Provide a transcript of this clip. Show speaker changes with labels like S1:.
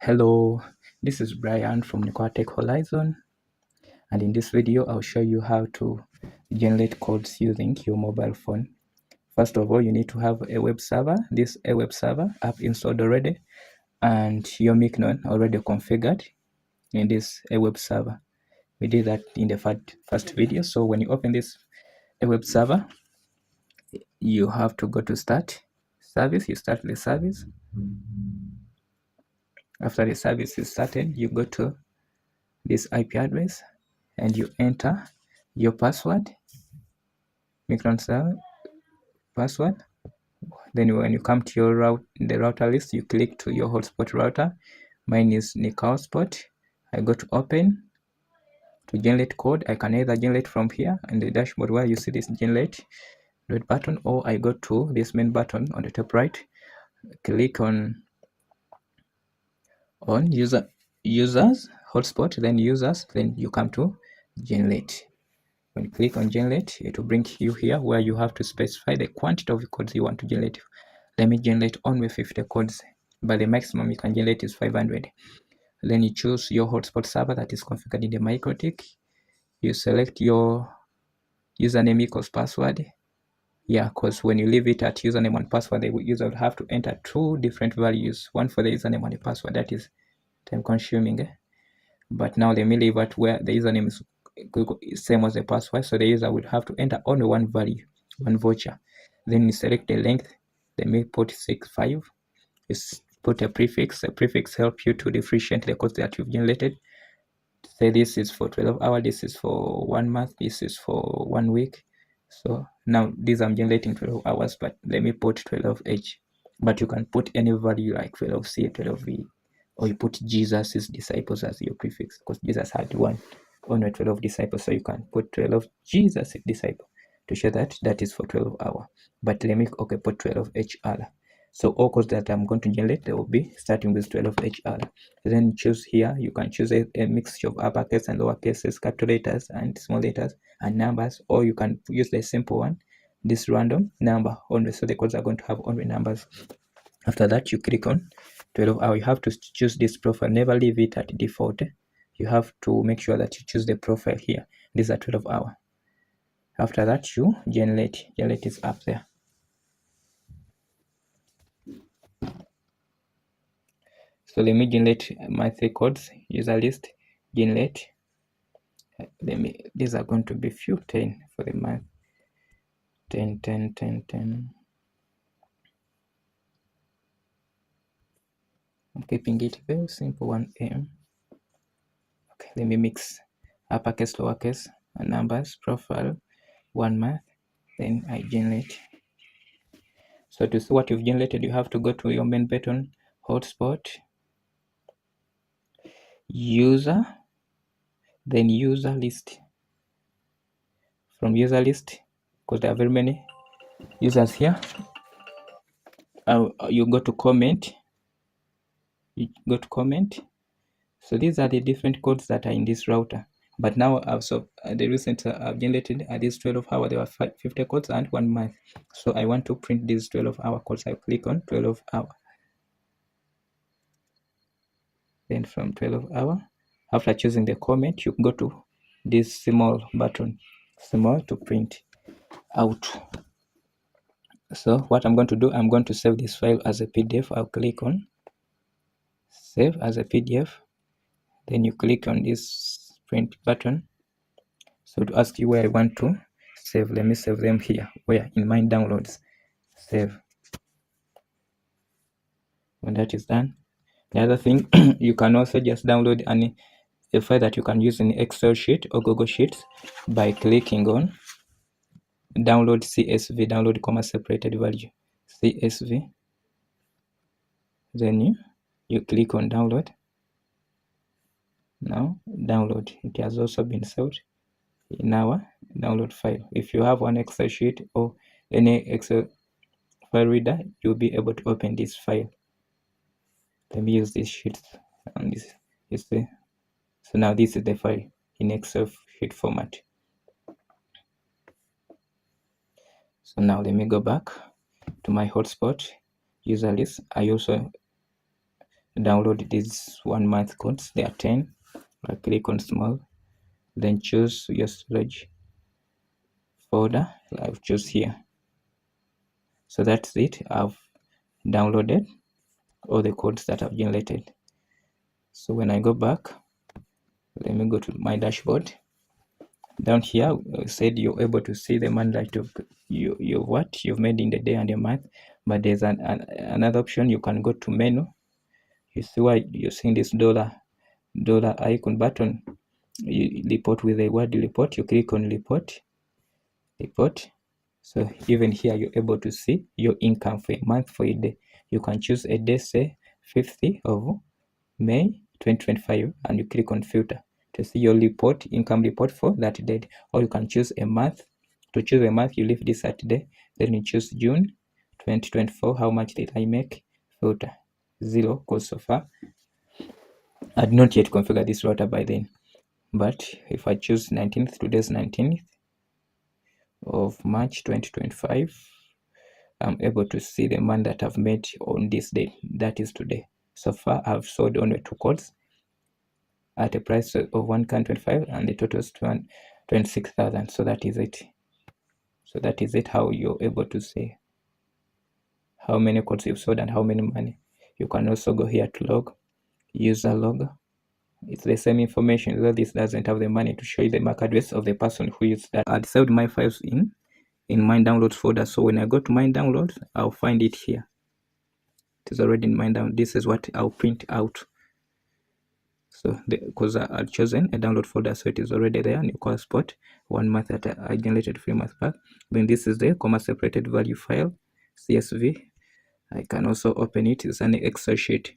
S1: Hello, this is Brian from Tech Horizon, and in this video I'll show you how to generate codes using your mobile phone. First of all, you need to have a web server, a web server app installed already, and your Mikhmon already configured in this a web server. We did that in the first video. So when you open this a web server, you have to go to start service. You start the service. After the service is started, you go to this IP address and you enter your password, Mikhmon server password. Then when you come to your the router list, you click to your hotspot router. Mine is Nick hotspot. I go to open to generate code. I can either generate from here in the dashboard where you see this generate red button, or I go to this main button on the top right, click on users hotspot, then users, then you come to generate. When you click on generate, it will bring you here where you have to specify the quantity of codes you want to generate. Let me generate only 50 codes, but the maximum you can generate is 500. Then you choose your hotspot server that is configured in the MikroTik. You select your username equals password. Yeah, because when you leave it at username and password, the user will have to enter two different values, one for the username and the password. That is time consuming. But now let me leave it where the username is same as the password, so the user will have to enter only one value, one voucher. Then you select the length. Let me put 65. You put a prefix. The prefix helps you to differentiate the codes that you've generated. Say this is for 12 hours, this is for 1 month, this is for 1 week. So now these I'm generating 12 hours, but let me put 12H. But you can put any value like 12C, 12V, or you put Jesus' disciples as your prefix, because Jesus had only 12 disciples, so you can put 12 Jesus' disciples to show that that is for 12 hours. But let me put 12HR. So all codes that I'm going to generate, they will be starting with 12HR. Then choose here, you can choose a mixture of uppercase and lower cases, capital letters and small letters and numbers, or you can use the simple one, this random number only, so the codes are going to have only numbers. After that, you click on 12 hour. You have to choose this profile, never leave it at default. You have to make sure that you choose the profile here. These are 12 hour. After that, you generate is up there. So let me generate my 3 codes, user list, generate. These are going to be few, 10 for the month. 10. I'm keeping it very simple, 1M. Okay, let me mix uppercase, lowercase, and numbers, profile, 1 month, then I generate. So to see what you've generated, you have to go to your main button, hotspot, user, then user list. From user list, because there are very many users here, you go to comment. So these are the different codes that are in this router. But now the recent I've generated are these 12 hour. There were 50 codes and 1 month. So I want to print these 12 hour codes. I click on 12 hour. Then from 12 hour, after choosing the comment, you go to this small button, small, to print out. So what I'm going to do, I'm going to save this file as a PDF. I'll click on save as a PDF. Then you click on this print button. So to ask you where I want to save, let me save them here. Where? In my downloads. Save. When that is done, the other thing, you can also just download a file that you can use in Excel sheet or Google Sheets by clicking on download CSV, download comma separated value, CSV. Then you click on download. Now download. It has also been saved in our download file. If you have one Excel sheet or any Excel file reader, you'll be able to open this file. Let me use this sheet and this. You see, so now this is the file in Excel sheet format. So now let me go back to my hotspot user list. I also download these 1 month codes. There are 10. I click on small, then choose your storage folder. I've choose here. So that's it. I've downloaded all the codes that I've generated. So when I go back, let me go to my dashboard. Down here, said you're able to see the money that you've made in the day and the month. But there's another option. You can go to menu. You see why you're seeing this dollar icon button. You report with the word report. You click on report. So even here you're able to see your income for a month, for a day. You can choose a day, say 5th of May 2025, and you click on filter to see your income report for that date. Or you can choose a month. To choose a month, you leave this Saturday, then you choose June 2024. How much did I make? Filter 0, because so far I had not yet configured this router by then. But if I choose 19th, today's 19th of March 2025, I'm able to see the money that I've made on this day, that is today. So far I've sold only 2 codes at a price of 1.25, and the total is 26,000. So that is it. So that is it, how you're able to see how many codes you've sold and how many money. You can also go here to log, user log. It's the same information, though this doesn't have the money to show you the MAC address of the person who used that. I'd saved my files in my downloads folder. So when I go to my downloads, I'll find it here. It is already in my download. This is what I'll print out. So because I've chosen a download folder, so it is already there. New call spot 1 month that I generated 3 months back. Then this is the comma separated value file, CSV. I can also open it. It's an Excel sheet.